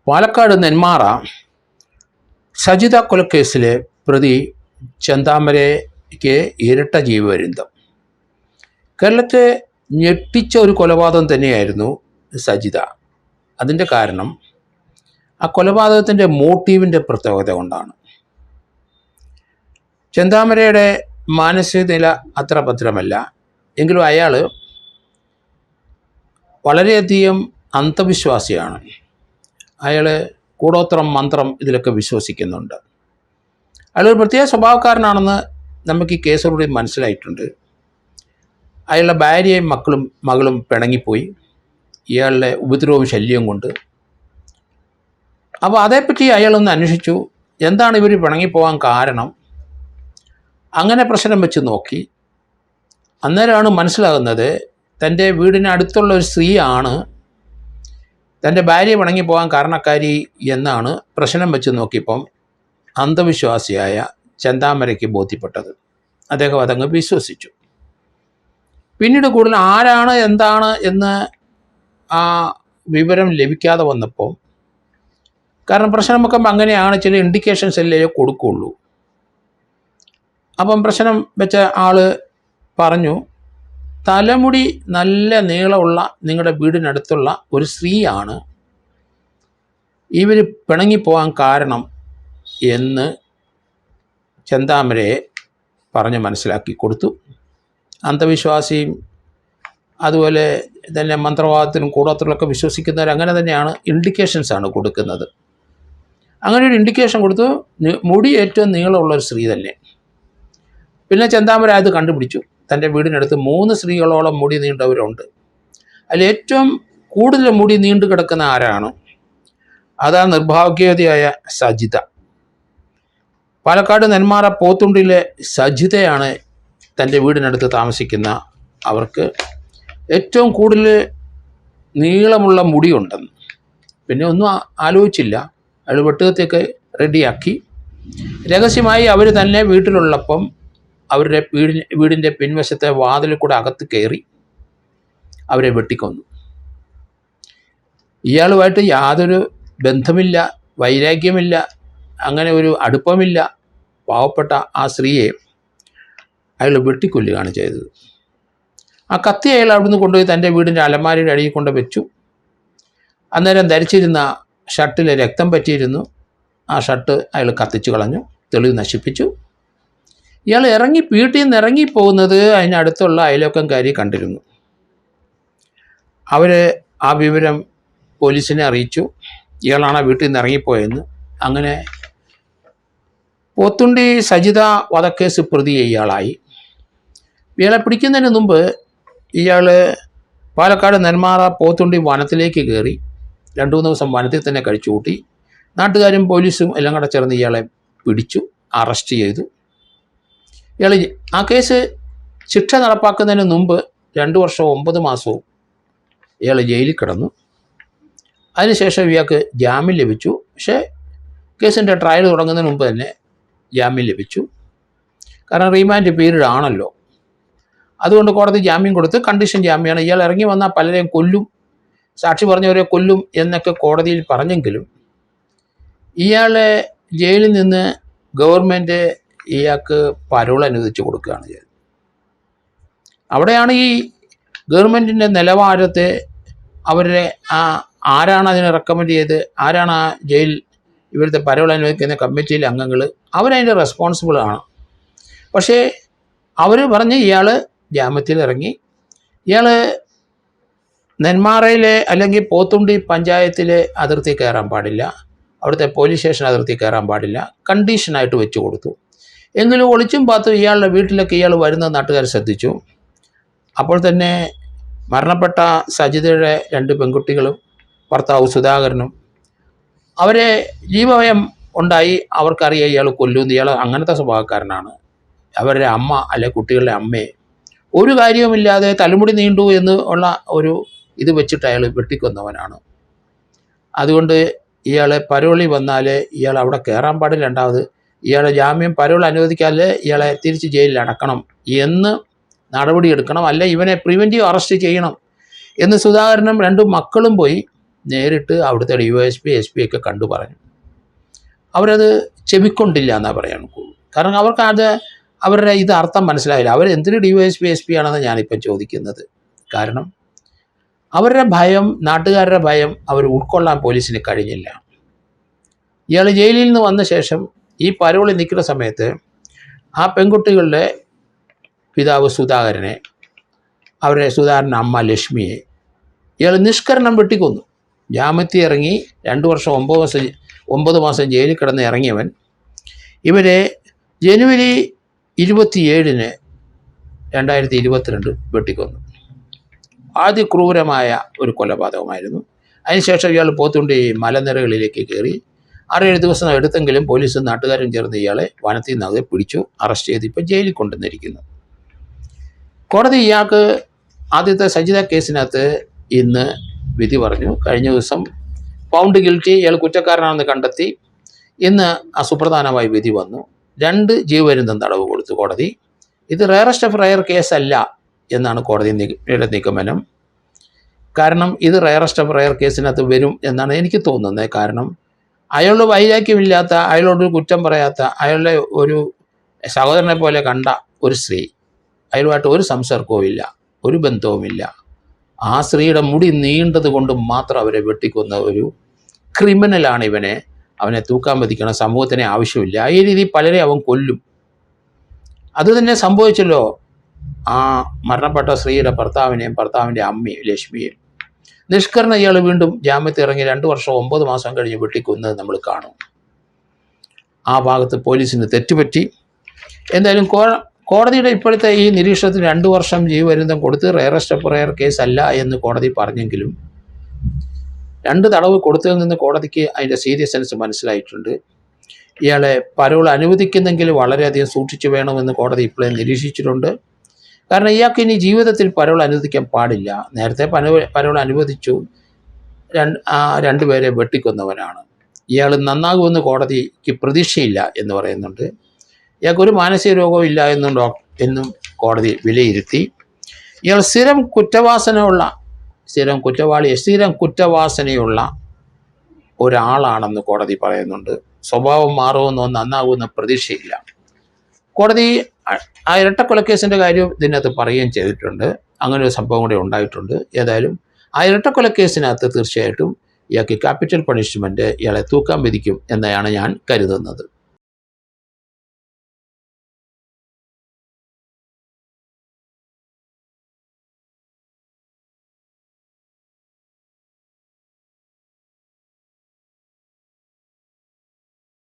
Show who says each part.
Speaker 1: പാലക്കാട് നെന്മാറ സജിത കൊലക്കേസിലെ പ്രതി ചെന്താമരയ്ക്ക് ഇരട്ട ജീവപര്യന്തം. കേരളത്തെ ഞെട്ടിച്ച ഒരു കൊലപാതകം തന്നെയായിരുന്നു സജിത. അതിൻ്റെ കാരണം ആ കൊലപാതകത്തിൻ്റെ മോട്ടീവിൻ്റെ പ്രത്യേകത കൊണ്ടാണ്. ചെന്താമരയുടെ മാനസിക നില അത്ര ഭദ്രമല്ല. എങ്കിലും അയാൾ വളരെയധികം അന്ധവിശ്വാസിയാണ്. അയാൾ കൂടോത്രം, മന്ത്രം ഇതിലൊക്കെ വിശ്വസിക്കുന്നുണ്ട്. അയാളൊരു പ്രത്യേക സ്വഭാവക്കാരനാണെന്ന് നമുക്ക് ഈ കേസിലൂടെ മനസ്സിലായിട്ടുണ്ട്. അയാളുടെ ഭാര്യയും മകളും പിണങ്ങിപ്പോയി ഇയാളുടെ ഉപദ്രവവും ശല്യവും കൊണ്ട്. അപ്പോൾ അതേപ്പറ്റി അയാളൊന്ന് അന്വേഷിച്ചു, എന്താണ് ഇവർ പിണങ്ങിപ്പോകാൻ കാരണം. അങ്ങനെ പ്രശ്നം വെച്ച് നോക്കി. അന്നേരമാണ് മനസ്സിലാകുന്നത് തൻ്റെ വീടിനടുത്തുള്ള ഒരു സ്ത്രീയാണ് തൻ്റെ ഭാര്യ പിണങ്ങിപ്പോകാൻ കാരണക്കാരി എന്നാണ് പ്രശ്നം വെച്ച് നോക്കിയപ്പം അന്ധവിശ്വാസിയായ ചെന്താമരയ്ക്ക് ബോധ്യപ്പെട്ടത്. അദ്ദേഹം അതങ്ങ് വിശ്വസിച്ചു. പിന്നീട് കൂടുതൽ ആരാണ് എന്താണ് എന്ന് ആ വിവരം ലഭിക്കാതെ വന്നപ്പോൾ, കാരണം പ്രശ്നം വെക്കുമ്പോൾ അങ്ങനെയാണ്, ചില ഇൻഡിക്കേഷൻസ് അല്ലേ കൊടുക്കുകയുള്ളൂ. അപ്പം പ്രശ്നം വെച്ച ആൾ പറഞ്ഞു, തലമുടി നല്ല നീളമുള്ള നിങ്ങളുടെ വീടിനടുത്തുള്ള ഒരു സ്ത്രീയാണ് ഇവർ പിണങ്ങിപ്പോകാൻ കാരണം എന്ന് ചെന്താമരയെ പറഞ്ഞ് മനസ്സിലാക്കി കൊടുത്തു. അന്ധവിശ്വാസിയും അതുപോലെ തന്നെ മന്ത്രവാദത്തിനും കൂടോത്രത്തിലൊക്കെ വിശ്വസിക്കുന്നവർ അങ്ങനെ തന്നെയാണ്, ഇൻഡിക്കേഷൻസാണ് കൊടുക്കുന്നത്. അങ്ങനെ ഒരു ഇൻഡിക്കേഷൻ കൊടുത്തു, മുടി ഏറ്റവും നീളമുള്ളൊരു സ്ത്രീ തന്നെ. പിന്നെ ചെന്താമര അത് കണ്ടുപിടിച്ചു. തൻ്റെ വീടിനടുത്ത് 3 സ്ത്രീകളോളം മുടി നീണ്ടവരുണ്ട്. അതിൽ ഏറ്റവും കൂടുതൽ മുടി നീണ്ടു കിടക്കുന്ന ആരാണ്? അതാണ് നിർഭാഗ്യവതിയായ സജിത. പാലക്കാട് നെന്മാറ പോത്തുണ്ടിലെ സജിതയാണ് തൻ്റെ വീടിനടുത്ത് താമസിക്കുന്ന അവർക്ക് ഏറ്റവും കൂടുതൽ നീളമുള്ള മുടിയുണ്ടെന്ന്. പിന്നെ ഒന്നും ആലോചിച്ചില്ല, അയാൾ വെട്ടുകത്തിയൊക്കെ റെഡിയാക്കി രഹസ്യമായി അവർ തന്നെ വീട്ടിലുള്ളപ്പം അവരുടെ വീടിൻ്റെ പിൻവശത്തെ വാതിലിൽ കൂടെ അകത്ത് കയറി അവരെ വെട്ടിക്കൊന്നു. ഇയാളുമായിട്ട് യാതൊരു ബന്ധമില്ല, വൈരാഗ്യമില്ല, അങ്ങനെ ഒരു അടുപ്പമില്ല. പാവപ്പെട്ട ആ സ്ത്രീയെ അയാൾ വെട്ടിക്കൊല്ലുകയാണ് ചെയ്തത്. ആ കത്തി അയാൾ അവിടുന്ന് കൊണ്ടുപോയി തൻ്റെ വീടിൻ്റെ അലമാരയുടെ അടിയിൽ കൊണ്ട് വെച്ചു. അന്നേരം ധരിച്ചിരുന്ന ഷർട്ടിൽ രക്തം പറ്റിയിരുന്നു. ആ ഷർട്ട് അയാൾ കത്തിച്ചു കളഞ്ഞു, തെളിവ് നശിപ്പിച്ചു. ഇയാൾ വീട്ടിൽ നിന്ന് ഇറങ്ങിപ്പോകുന്നത് അതിനടുത്തുള്ള അയൽവക്കംകാരി കണ്ടിരുന്നു. അവർ ആ വിവരം പോലീസിനെ അറിയിച്ചു. ഇയാളാണ് വീട്ടിൽ നിന്ന് ഇറങ്ങിപ്പോയെന്ന്. അങ്ങനെ പോത്തുണ്ടി സജിത വധക്കേസ് പ്രതി ഇയാളായി. ഇയാളെ പിടിക്കുന്നതിന് മുമ്പ് ഇയാൾ പാലക്കാട് നെന്മാറ പോത്തുണ്ടി വനത്തിലേക്ക് കയറി 2-3 ദിവസം വനത്തിൽ തന്നെ കഴിച്ചു കൂട്ടി. നാട്ടുകാരും പോലീസും എല്ലാം കൂടെ ചേർന്ന് ഇയാളെ പിടിച്ചു, അറസ്റ്റ് ചെയ്തു. ഇയാൾ ആ കേസ് ശിക്ഷ നടപ്പാക്കുന്നതിന് മുമ്പ് 2 വർഷവും 9 മാസവും ഇയാൾ ജയിലിൽ കിടന്നു. അതിനുശേഷം ഇയാൾക്ക് ജാമ്യം ലഭിച്ചു. പക്ഷേ കേസിൻ്റെ ട്രയൽ തുടങ്ങുന്നതിന് മുമ്പ് തന്നെ ജാമ്യം ലഭിച്ചു. കാരണം റീമാൻഡ് പീരീഡ് ആണല്ലോ. അതുകൊണ്ട് കോടതി ജാമ്യം കൊടുത്ത് കണ്ടീഷൻ ജാമ്യമാണ്. ഇയാൾ ഇറങ്ങി വന്നാൽ പലരെയും കൊല്ലും, സാക്ഷി പറഞ്ഞവരെ കൊല്ലും എന്നൊക്കെ കോടതിയിൽ പറഞ്ഞെങ്കിലും ഇയാളെ ജയിലിൽ നിന്ന് ഗവൺമെൻറ് ഇയാൾക്ക് പരോൾ അനുവദിച്ച് കൊടുക്കുകയാണ് ചെയ്തത്. അവിടെയാണ് ഈ ഗവൺമെൻറ്റിൻ്റെ നിലവാരത്തെ അവരുടെ ആരാണ് അതിനെ റെക്കമെൻഡ് ചെയ്ത്, ആരാണ് ആ ജയിൽ ഇവിടുത്തെ പരോൾ അനുവദിക്കുന്ന കമ്മിറ്റിയിലെ അംഗങ്ങൾ, അവരതിൻ്റെ റെസ്പോൺസിബിളാണ്. പക്ഷേ അവർ പറഞ്ഞ് ഇയാൾ ജാമ്യത്തിൽ ഇറങ്ങി. ഇയാൾ നെന്മാറയിലെ അല്ലെങ്കിൽ പോത്തുണ്ടി പഞ്ചായത്തിലെ അതിർത്തി കയറാൻ പാടില്ല, അവിടുത്തെ പോലീസ് സ്റ്റേഷൻ അതിർത്തി കയറാൻ പാടില്ല, കണ്ടീഷനായിട്ട് വെച്ച് കൊടുത്തു. എങ്കിലും ഒളിച്ചും പാത്തും ഇയാളുടെ വീട്ടിലൊക്കെ ഇയാൾ വരുന്ന നാട്ടുകാർ ശ്രദ്ധിച്ചു. അപ്പോൾ തന്നെ മരണപ്പെട്ട സജിതയുടെ 2 പെൺകുട്ടികളും ഭർത്താവ് സുധാകരനും അവരെ ജീവഭയം ഉണ്ടായി. അവർക്കറിയാം ഇയാൾ കൊല്ലുമെന്ന്. ഇയാൾ അങ്ങനത്തെ സ്വഭാവക്കാരനാണ്. അവരുടെ അമ്മ അല്ലെ കുട്ടികളുടെ അമ്മയെ ഒരു കാര്യവുമില്ലാതെ തലമുടി നീണ്ടു എന്ന് ഉള്ള ഒരു ഇത് വെച്ചിട്ട് അയാൾ വെട്ടിക്കൊന്നവനാണ്. അതുകൊണ്ട് ഇയാളെ പരോളി വന്നാൽ ഇയാൾ അവിടെ കയറാൻ പാടില്ല. രണ്ടാമത് ഇയാളെ ജാമ്യം പരോൾ അനുവദിക്കാതെ ഇയാളെ തിരിച്ച് ജയിലിൽ അടക്കണം എന്ന് നടപടിയെടുക്കണം, അല്ല ഇവനെ പ്രിവെൻറ്റീവ് അറസ്റ്റ് ചെയ്യണം എന്ന് സുധാകരനും 2 മക്കളും പോയി നേരിട്ട് അവിടുത്തെ DYSP SP ഒക്കെ കണ്ടു പറഞ്ഞു. അവരത് ചെവിക്കൊണ്ടില്ല എന്നാണ് പറയാനുള്ളൂ. കാരണം അവർക്ക് അത് അവരുടെ ഇത് അർത്ഥം മനസ്സിലായില്ല. അവരെന്തിന് DYSP SP ആണെന്ന് ഞാനിപ്പം ചോദിക്കുന്നത്. കാരണം അവരുടെ ഭയം, നാട്ടുകാരുടെ ഭയം അവർ ഉൾക്കൊള്ളാൻ പോലീസിന് കഴിഞ്ഞില്ല. ഇയാൾ ജയിലിൽ നിന്ന് വന്ന ശേഷം ഈ പരോളിൽ നിൽക്കുന്ന സമയത്ത് ആ പെൺകുട്ടികളുടെ പിതാവ് സുധാകരനെ, അവരുടെ സുധാകരൻ്റെ അമ്മ ലക്ഷ്മിയെ ഇയാൾ നിഷ്കരണം വെട്ടിക്കൊന്നു. ജാമ്യത്തിൽ ഇറങ്ങി 2 വർഷം 9 മാസം ജയിലിൽ കിടന്ന് ഇറങ്ങിയവൻ ഇവരെ ജനുവരി 27, 2022 വെട്ടിക്കൊന്നു. അതിക്രൂരമായ ഒരു കൊലപാതകമായിരുന്നു. അതിനുശേഷം ഇയാൾ പോത്തുണ്ടി മലനിരകളിലേക്ക് കയറി 6-7 ദിവസം എടുത്തെങ്കിലും പോലീസും നാട്ടുകാരും ചേർന്ന് ഇയാളെ വനത്തിൽ നിന്ന് പിടിച്ചു, അറസ്റ്റ് ചെയ്ത് ഇപ്പോൾ ജയിലിൽ കൊണ്ടുവന്നിരിക്കുന്നു. കോടതി ഇയാൾക്ക് ആദ്യത്തെ സജിത കേസിനകത്ത് ഇന്ന് വിധി പറഞ്ഞു. കഴിഞ്ഞ ദിവസം ഫൗണ്ട് ഗിൽറ്റി, ഇയാൾ കുറ്റക്കാരനാണെന്ന് കണ്ടെത്തി. ഇന്ന് അസുപ്രധാനമായി വിധി വന്നു. 2 ജീവപര്യന്തം തടവ് കൊടുത്തു കോടതി. ഇത് റയറസ്റ്റ് ഓഫ് റയർ കേസല്ല എന്നാണ് കോടതിയുടെ നിഗമനം. കാരണം ഇത് റയറസ്റ്റ് ഓഫ് റയർ കേസിനകത്ത് വരും എന്നാണ് എനിക്ക് തോന്നുന്നത്. കാരണം അയാളുടെ വൈരാഗ്യമില്ലാത്ത, അയാളോട് കുറ്റം പറയാത്ത, അയാളുടെ ഒരു സഹോദരനെ പോലെ കണ്ട ഒരു സ്ത്രീ, അയാളുമായിട്ട് ഒരു സംസർഗവും ഇല്ല, ഒരു ബന്ധവുമില്ല. ആ സ്ത്രീയുടെ മുടി നീണ്ടത് കൊണ്ട് മാത്രം അവരെ വെട്ടിക്കൊന്ന ഒരു ക്രിമിനലാണ് ഇവനെ. അവനെ തൂക്കാൻ വിധിക്കണം, സമൂഹത്തിന് ആവശ്യമില്ല. ഈ രീതിയിൽ പലരെ അവൻ കൊല്ലും. അതുതന്നെ സംഭവിച്ചല്ലോ ആ മരണപ്പെട്ട സ്ത്രീയുടെ ഭർത്താവിനെയും ഭർത്താവിൻ്റെ അമ്മയും ലക്ഷ്മിയും. നിഷ്കരണം ഇയാൾ വീണ്ടും ജാമ്യത്തിൽ ഇറങ്ങി 2 വർഷം 9 മാസം കഴിഞ്ഞ് വെട്ടിക്കൊന്നത് നമ്മൾ കാണും. ആ ഭാഗത്ത് പോലീസിന് തെറ്റുപറ്റി. എന്തായാലും കോടതിയുടെ ഇപ്പോഴത്തെ ഈ നിരീക്ഷണത്തിന് 2 വർഷം ജീവപര്യന്തം കൊടുത്ത് റയറസ്റ്റ് ഓഫ് റയർ കേസ് അല്ല എന്ന് കോടതി പറഞ്ഞെങ്കിലും 2 തടവ് കൊടുത്തതിൽ നിന്ന് കോടതിക്ക് അതിൻ്റെ സീരിയസ്നെസ് മനസ്സിലായിട്ടുണ്ട്. ഇയാളെ പരോൾ അനുവദിക്കുന്നെങ്കിൽ വളരെയധികം സൂക്ഷിച്ചു വേണമെന്ന് കോടതി ഇപ്പോഴേ നിരീക്ഷിച്ചിട്ടുണ്ട്. കാരണം ഇയാൾക്ക് ഇനി ജീവിതത്തിൽ പരോൾ അനുവദിക്കാൻ പാടില്ല. നേരത്തെ പരോൾ അനുവദിച്ചു, 2 പേരെ വെട്ടിക്കൊന്നവനാണ്. ഇയാൾ നന്നാകുമെന്ന് കോടതിക്ക് പ്രതീക്ഷയില്ല എന്ന് പറയുന്നുണ്ട്. ഇയാൾക്കൊരു മാനസിക രോഗവും ഇല്ല എന്നും കോടതി വിലയിരുത്തി. ഇയാൾ സ്ഥിരം കുറ്റവാസനയുള്ള ഒരാളാണെന്ന് കോടതി പറയുന്നുണ്ട്. സ്വഭാവം മാറുമെന്നോ നന്നാകുമെന്ന പ്രതീക്ഷയില്ല. കോടതി ആ ഇരട്ടക്കൊലക്കേസിൻ്റെ കാര്യം ഇതിനകത്ത് പറയുകയും ചെയ്തിട്ടുണ്ട്. അങ്ങനെ ഒരു സംഭവം കൂടെ ഉണ്ടായിട്ടുണ്ട്. ഏതായാലും ആ ഇരട്ടക്കൊലക്കേസിനകത്ത് തീർച്ചയായിട്ടും ഇയാൾക്ക് ക്യാപിറ്റൽ പണിഷ്മെൻറ്റ് ഇയാളെ തൂക്കാൻ വിധിക്കും എന്നാണ് ഞാൻ കരുതുന്നത്.